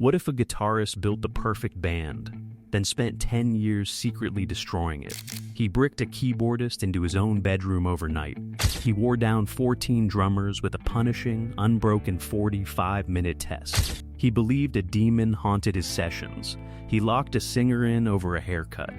What if a guitarist built the perfect band, then spent 10 years secretly destroying it? He bricked a keyboardist into his own bedroom overnight. He wore down 14 drummers with a punishing, unbroken 45-minute test. He believed a demon haunted his sessions. He locked a singer in over a haircut.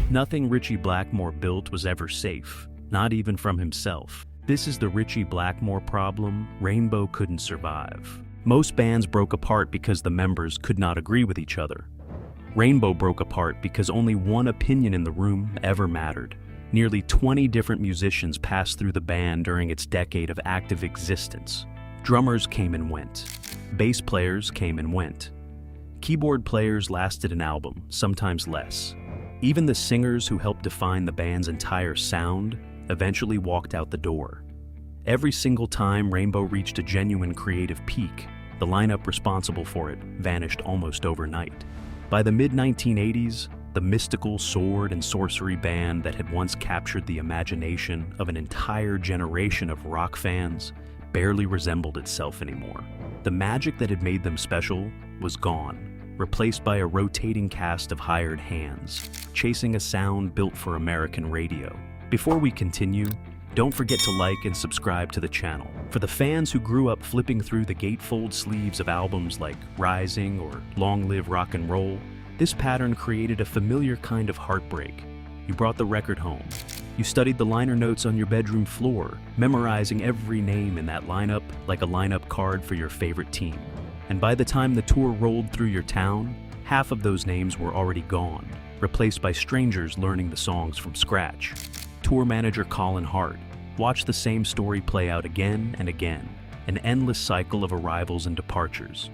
Nothing Ritchie Blackmore built was ever safe, not even from himself. This is the Ritchie Blackmore problem Rainbow couldn't survive. Most bands broke apart because the members could not agree with each other. Rainbow broke apart because only one opinion in the room ever mattered. Nearly 20 different musicians passed through the band during its decade of active existence. Drummers came and went. Bass players came and went. Keyboard players lasted an album, sometimes less. Even the singers who helped define the band's entire sound eventually walked out the door. Every single time Rainbow reached a genuine creative peak, the lineup responsible for it vanished almost overnight. By the mid-1980s, the mystical sword and sorcery band that had once captured the imagination of an entire generation of rock fans barely resembled itself anymore. The magic that had made them special was gone, replaced by a rotating cast of hired hands, chasing a sound built for American radio. Before we continue, don't forget to like and subscribe to the channel. For the fans who grew up flipping through the gatefold sleeves of albums like Rising or Long Live Rock and Roll, this pattern created a familiar kind of heartbreak. You brought the record home. You studied the liner notes on your bedroom floor, memorizing every name in that lineup like a lineup card for your favorite team. And by the time the tour rolled through your town, half of those names were already gone, replaced by strangers learning the songs from scratch. Tour manager Colin Hart watched the same story play out again and again, an endless cycle of arrivals and departures.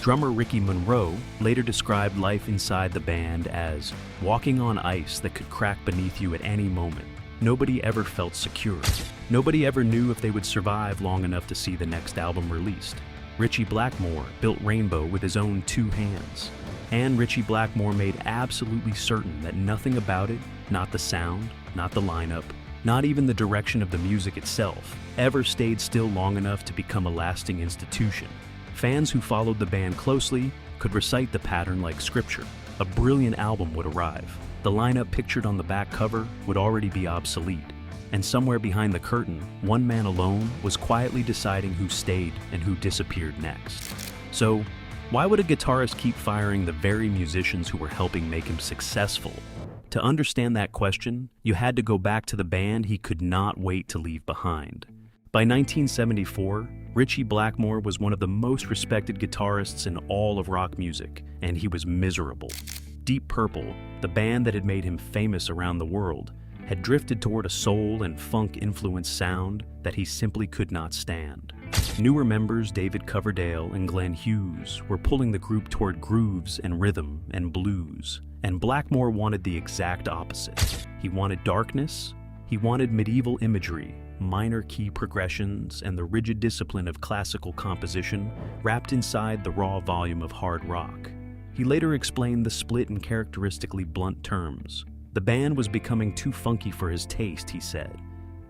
Drummer Ricky Monroe later described life inside the band as walking on ice that could crack beneath you at any moment. Nobody ever felt secure. Nobody ever knew if they would survive long enough to see the next album released. Ritchie Blackmore built Rainbow with his own two hands. And Ritchie Blackmore made absolutely certain that nothing about it, not the sound, not the lineup, not even the direction of the music itself, ever stayed still long enough to become a lasting institution. Fans who followed the band closely could recite the pattern like scripture. A brilliant album would arrive. The lineup pictured on the back cover would already be obsolete. And somewhere behind the curtain, one man alone was quietly deciding who stayed and who disappeared next. So, why would a guitarist keep firing the very musicians who were helping make him successful? To understand that question, you had to go back to the band he could not wait to leave behind. By 1974, Ritchie Blackmore was one of the most respected guitarists in all of rock music, and he was miserable. Deep Purple, the band that had made him famous around the world, had drifted toward a soul and funk-influenced sound that he simply could not stand. Newer members David Coverdale and Glenn Hughes were pulling the group toward grooves and rhythm and blues, and Blackmore wanted the exact opposite. He wanted darkness, he wanted medieval imagery, minor key progressions, and the rigid discipline of classical composition wrapped inside the raw volume of hard rock. He later explained the split in characteristically blunt terms. The band was becoming too funky for his taste, he said,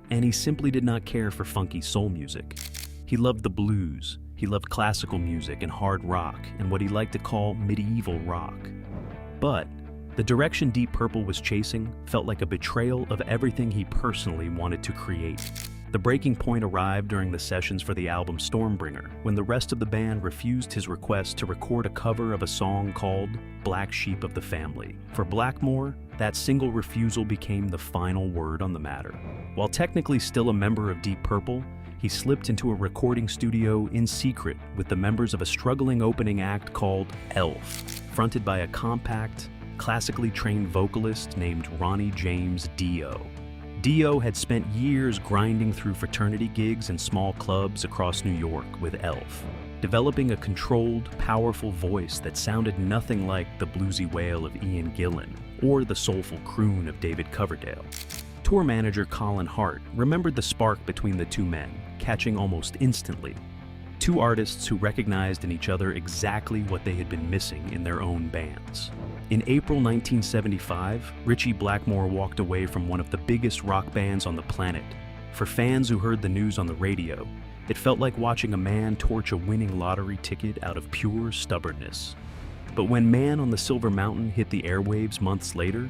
and he simply did not care for funky soul music. He loved the blues, he loved classical music and hard rock, and what he liked to call medieval rock. But the direction Deep Purple was chasing felt like a betrayal of everything he personally wanted to create. The breaking point arrived during the sessions for the album Stormbringer, when the rest of the band refused his request to record a cover of a song called Black Sheep of the Family. For Blackmore, that single refusal became the final word on the matter. While technically still a member of Deep Purple, he slipped into a recording studio in secret with the members of a struggling opening act called Elf, fronted by a compact, classically trained vocalist named Ronnie James Dio. Dio had spent years grinding through fraternity gigs and small clubs across New York with Elf, developing a controlled, powerful voice that sounded nothing like the bluesy wail of Ian Gillan or the soulful croon of David Coverdale. Tour manager Colin Hart remembered the spark between the two men, catching almost instantly. Two artists who recognized in each other exactly what they had been missing in their own bands. In April 1975, Ritchie Blackmore walked away from one of the biggest rock bands on the planet. For fans who heard the news on the radio, it felt like watching a man torch a winning lottery ticket out of pure stubbornness. But when Man on the Silver Mountain hit the airwaves months later,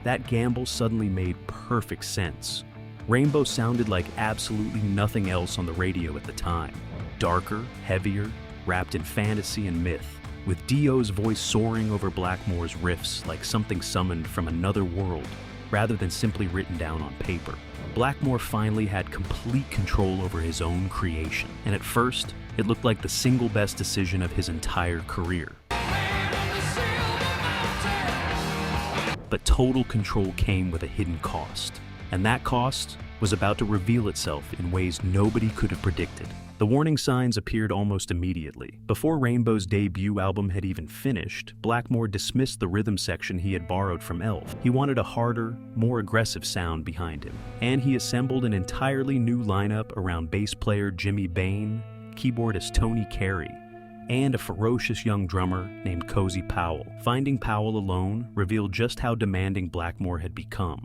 that gamble suddenly made perfect sense. Rainbow sounded like absolutely nothing else on the radio at the time. Darker, heavier, wrapped in fantasy and myth, with Dio's voice soaring over Blackmore's riffs like something summoned from another world, rather than simply written down on paper. Blackmore finally had complete control over his own creation, and at first, it looked like the single best decision of his entire career. But total control came with a hidden cost, and that cost was about to reveal itself in ways nobody could have predicted. The warning signs appeared almost immediately. Before Rainbow's debut album had even finished, Blackmore dismissed the rhythm section he had borrowed from Elf. He wanted a harder, more aggressive sound behind him, and he assembled an entirely new lineup around bass player Jimmy Bain, keyboardist Tony Carey, and a ferocious young drummer named Cozy Powell. Finding Powell alone revealed just how demanding Blackmore had become.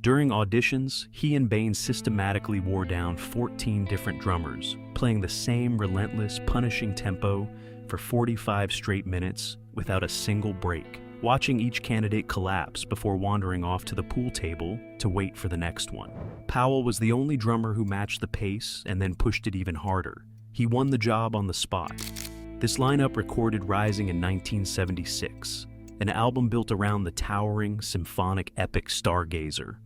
During auditions, he and Bain systematically wore down 14 different drummers, playing the same relentless, punishing tempo for 45 straight minutes without a single break, watching each candidate collapse before wandering off to the pool table to wait for the next one. Powell was the only drummer who matched the pace and then pushed it even harder. He won the job on the spot. This lineup recorded Rising in 1976, an album built around the towering, symphonic epic Stargazer,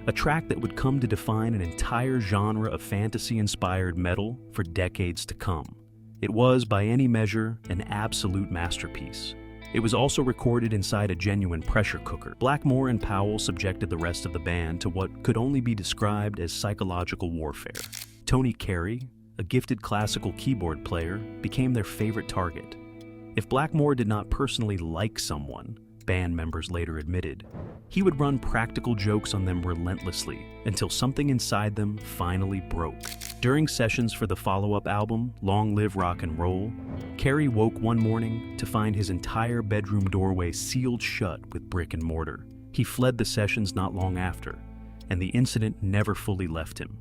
a track that would come to define an entire genre of fantasy-inspired metal for decades to come. It was, by any measure, an absolute masterpiece. It was also recorded inside a genuine pressure cooker. Blackmore and Powell subjected the rest of the band to what could only be described as psychological warfare. Tony Carey, a gifted classical keyboard player, became their favorite target. If Blackmore did not personally like someone, band members later admitted, he would run practical jokes on them relentlessly until something inside them finally broke. During sessions for the follow-up album, Long Live Rock and Roll, Carey woke one morning to find his entire bedroom doorway sealed shut with brick and mortar. He fled the sessions not long after, and the incident never fully left him.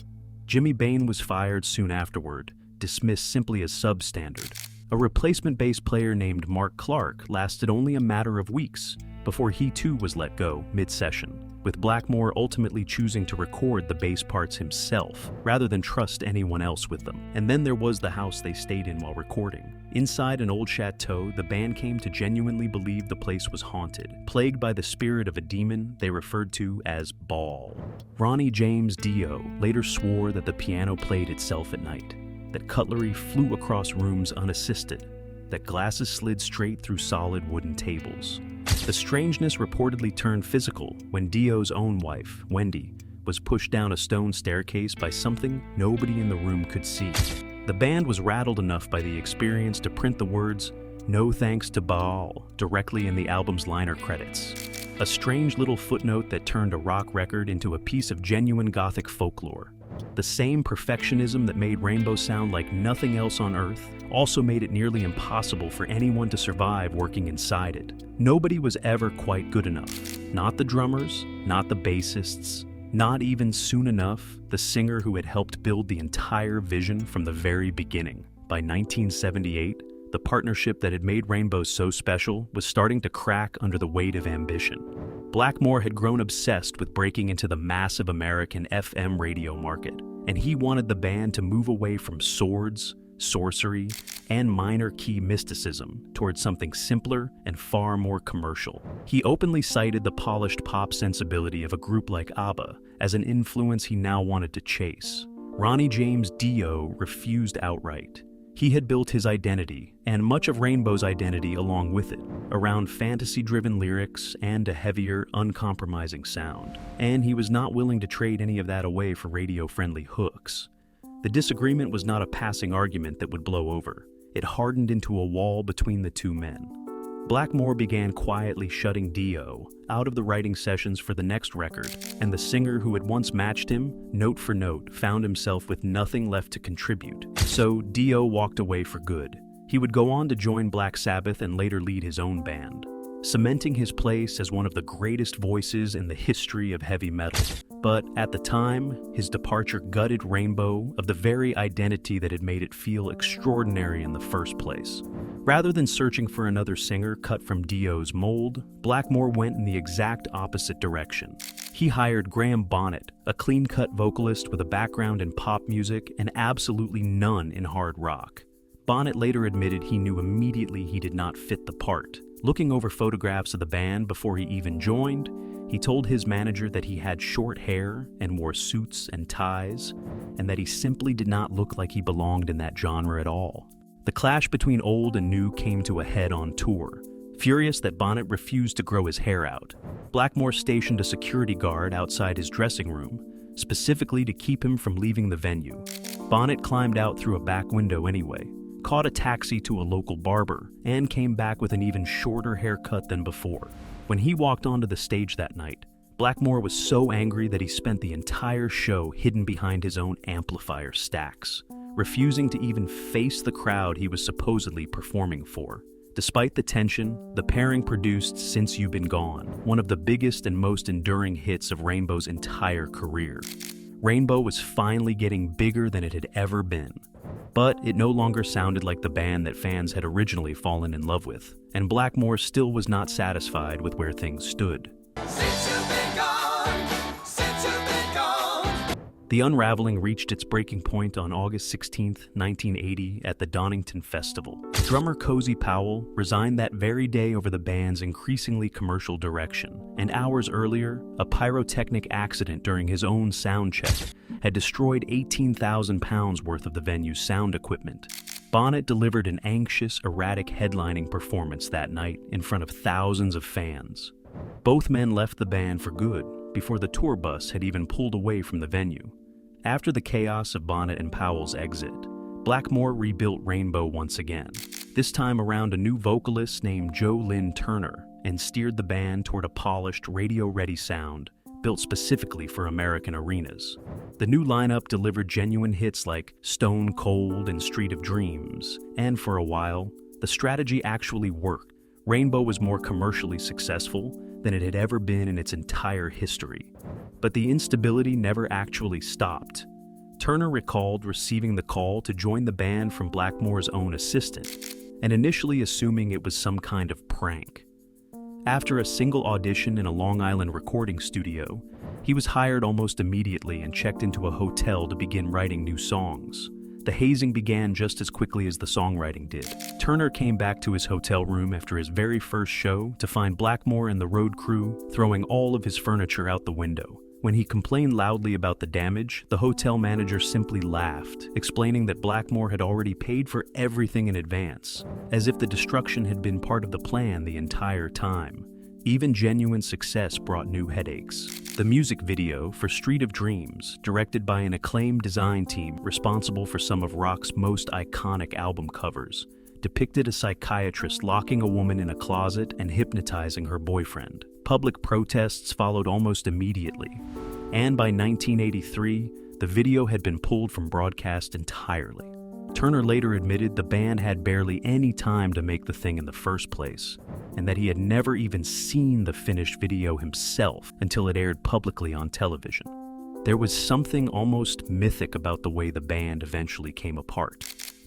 Jimmy Bain was fired soon afterward, dismissed simply as substandard. A replacement bass player named Mark Clark lasted only a matter of weeks before he too was let go mid-session, with Blackmore ultimately choosing to record the bass parts himself rather than trust anyone else with them. And then there was the house they stayed in while recording. Inside an old chateau, the band came to genuinely believe the place was haunted, plagued by the spirit of a demon they referred to as Baal. Ronnie James Dio later swore that the piano played itself at night, that cutlery flew across rooms unassisted, that glasses slid straight through solid wooden tables. The strangeness reportedly turned physical when Dio's own wife, Wendy, was pushed down a stone staircase by something nobody in the room could see. The band was rattled enough by the experience to print the words, "No thanks to Baal," directly in the album's liner credits. A strange little footnote that turned a rock record into a piece of genuine Gothic folklore. The same perfectionism that made Rainbow sound like nothing else on Earth also made it nearly impossible for anyone to survive working inside it. Nobody was ever quite good enough. Not the drummers, not the bassists, not even soon enough the singer who had helped build the entire vision from the very beginning. By 1978, the partnership that had made Rainbow so special was starting to crack under the weight of ambition. Blackmore had grown obsessed with breaking into the massive American FM radio market, and he wanted the band to move away from swords, sorcery, and minor key mysticism towards something simpler and far more commercial. He openly cited the polished pop sensibility of a group like ABBA as an influence he now wanted to chase. Ronnie James Dio refused outright. He had built his identity, and much of Rainbow's identity along with it, around fantasy-driven lyrics and a heavier, uncompromising sound. And he was not willing to trade any of that away for radio-friendly hooks. The disagreement was not a passing argument that would blow over. It hardened into a wall between the two men. Blackmore began quietly shutting Dio out of the writing sessions for the next record, and the singer who had once matched him, note for note, found himself with nothing left to contribute. So Dio walked away for good. He would go on to join Black Sabbath and later lead his own band, cementing his place as one of the greatest voices in the history of heavy metal. But at the time, his departure gutted Rainbow of the very identity that had made it feel extraordinary in the first place. Rather than searching for another singer cut from Dio's mold, Blackmore went in the exact opposite direction. He hired Graham Bonnet, a clean-cut vocalist with a background in pop music and absolutely none in hard rock. Bonnet later admitted he knew immediately he did not fit the part. Looking over photographs of the band before he even joined, he told his manager that he had short hair and wore suits and ties, and that he simply did not look like he belonged in that genre at all. The clash between old and new came to a head on tour. Furious that Bonnet refused to grow his hair out, Blackmore stationed a security guard outside his dressing room, specifically to keep him from leaving the venue. Bonnet climbed out through a back window anyway, caught a taxi to a local barber, and came back with an even shorter haircut than before. When he walked onto the stage that night, Blackmore was so angry that he spent the entire show hidden behind his own amplifier stacks, refusing to even face the crowd he was supposedly performing for. Despite the tension, the pairing produced Since You've Been Gone, one of the biggest and most enduring hits of Rainbow's entire career. Rainbow was finally getting bigger than it had ever been. But it no longer sounded like the band that fans had originally fallen in love with, and Blackmore still was not satisfied with where things stood. Since you've been gone, since you've been gone. The unraveling reached its breaking point on August 16, 1980, at the Donington Festival. Drummer Cozy Powell resigned that very day over the band's increasingly commercial direction, and hours earlier, a pyrotechnic accident during his own sound check had destroyed 18,000 pounds worth of the venue's sound equipment. Bonnet delivered an anxious, erratic headlining performance that night in front of thousands of fans. Both men left the band for good before the tour bus had even pulled away from the venue. After the chaos of Bonnet and Powell's exit, Blackmore rebuilt Rainbow once again, this time around a new vocalist named Jo Lynn Turner, and steered the band toward a polished, radio-ready sound built specifically for American arenas. The new lineup delivered genuine hits like Stone Cold and Street of Dreams, and for a while, the strategy actually worked. Rainbow was more commercially successful than it had ever been in its entire history. But the instability never actually stopped. Turner recalled receiving the call to join the band from Blackmore's own assistant, and initially assuming it was some kind of prank. After a single audition in a Long Island recording studio, he was hired almost immediately and checked into a hotel to begin writing new songs. The hazing began just as quickly as the songwriting did. Turner came back to his hotel room after his very first show to find Blackmore and the road crew throwing all of his furniture out the window. When he complained loudly about the damage, the hotel manager simply laughed, explaining that Blackmore had already paid for everything in advance, as if the destruction had been part of the plan the entire time. Even genuine success brought new headaches. The music video for Street of Dreams, directed by an acclaimed design team responsible for some of rock's most iconic album covers, depicted a psychiatrist locking a woman in a closet and hypnotizing her boyfriend. Public protests followed almost immediately, and by 1983, the video had been pulled from broadcast entirely. Turner later admitted the band had barely any time to make the thing in the first place, and that he had never even seen the finished video himself until it aired publicly on television. There was something almost mythic about the way the band eventually came apart.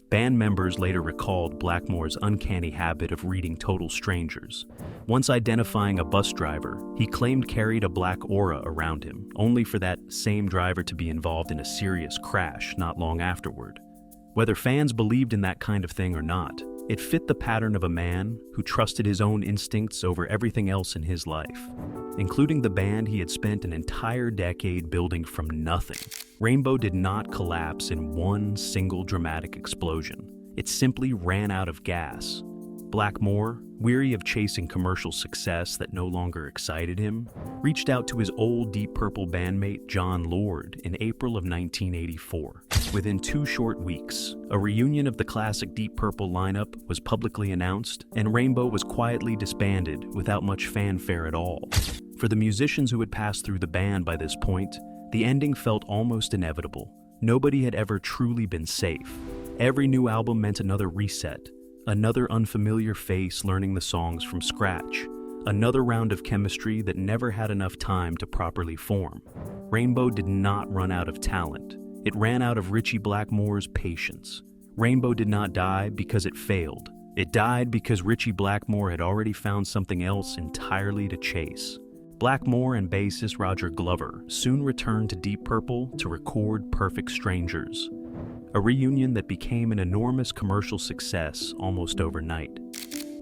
Band members later recalled Blackmore's uncanny habit of reading total strangers. Once identifying a bus driver, he claimed carried a black aura around him, only for that same driver to be involved in a serious crash not long afterward. Whether fans believed in that kind of thing or not, it fit the pattern of a man who trusted his own instincts over everything else in his life, including the band he had spent an entire decade building from nothing. Rainbow did not collapse in one single dramatic explosion. It simply ran out of gas. Blackmore, weary of chasing commercial success that no longer excited him, reached out to his old Deep Purple bandmate John Lord in April of 1984. Within 2 short weeks, a reunion of the classic Deep Purple lineup was publicly announced, and Rainbow was quietly disbanded without much fanfare at all. For the musicians who had passed through the band by this point, the ending felt almost inevitable. Nobody had ever truly been safe. Every new album meant another reset, another unfamiliar face learning the songs from scratch, another round of chemistry that never had enough time to properly form. Rainbow did not run out of talent. It ran out of Ritchie Blackmore's patience. Rainbow did not die because it failed. It died because Ritchie Blackmore had already found something else entirely to chase. Blackmore and bassist Roger Glover soon returned to Deep Purple to record Perfect Strangers, a reunion that became an enormous commercial success almost overnight.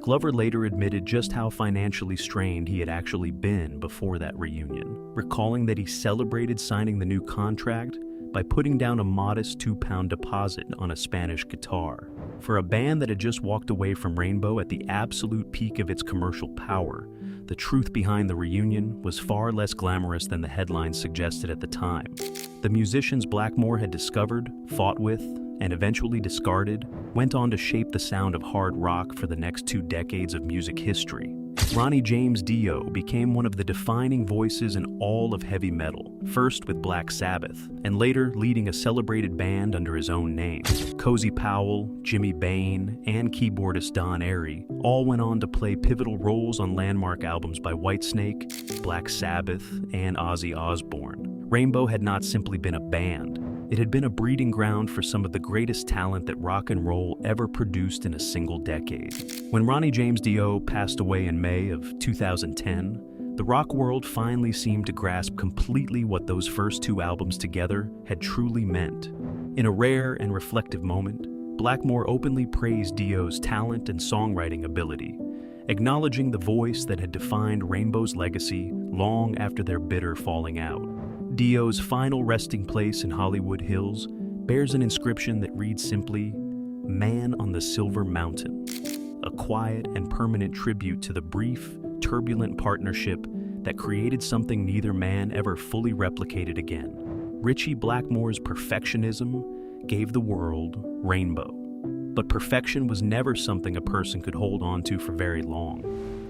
Glover later admitted just how financially strained he had actually been before that reunion, recalling that he celebrated signing the new contract by putting down a modest £2 deposit on a Spanish guitar. For a band that had just walked away from Rainbow at the absolute peak of its commercial power, the truth behind the reunion was far less glamorous than the headlines suggested at the time. The musicians Blackmore had discovered, fought with, and eventually discarded went on to shape the sound of hard rock for the next 2 decades of music history. Ronnie James Dio became one of the defining voices in all of heavy metal, first with Black Sabbath, and later leading a celebrated band under his own name. Cozy Powell, Jimmy Bain, and keyboardist Don Airey all went on to play pivotal roles on landmark albums by Whitesnake, Black Sabbath, and Ozzy Osbourne. Rainbow had not simply been a band. It had been a breeding ground for some of the greatest talent that rock and roll ever produced in a single decade. When Ronnie James Dio passed away in May of 2010, the rock world finally seemed to grasp completely what those first 2 albums together had truly meant. In a rare and reflective moment, Blackmore openly praised Dio's talent and songwriting ability, acknowledging the voice that had defined Rainbow's legacy long after their bitter falling out. Dio's final resting place in Hollywood Hills bears an inscription that reads simply, "Man on the Silver Mountain," a quiet and permanent tribute to the brief, turbulent partnership that created something neither man ever fully replicated again. Ritchie Blackmore's perfectionism gave the world Rainbow. But perfection was never something a person could hold on to for very long.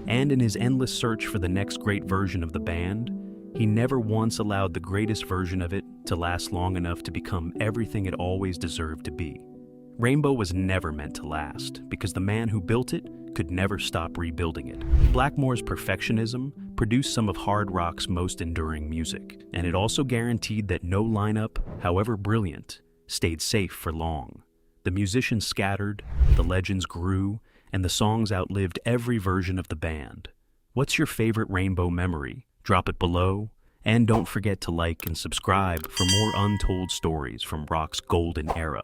And in his endless search for the next great version of the band, he never once allowed the greatest version of it to last long enough to become everything it always deserved to be. Rainbow was never meant to last, because the man who built it could never stop rebuilding it. Blackmore's perfectionism produced some of hard rock's most enduring music, and it also guaranteed that no lineup, however brilliant, stayed safe for long. The musicians scattered, the legends grew, and the songs outlived every version of the band. What's your favorite Rainbow memory? Drop it below, and don't forget to like and subscribe for more untold stories from rock's golden era.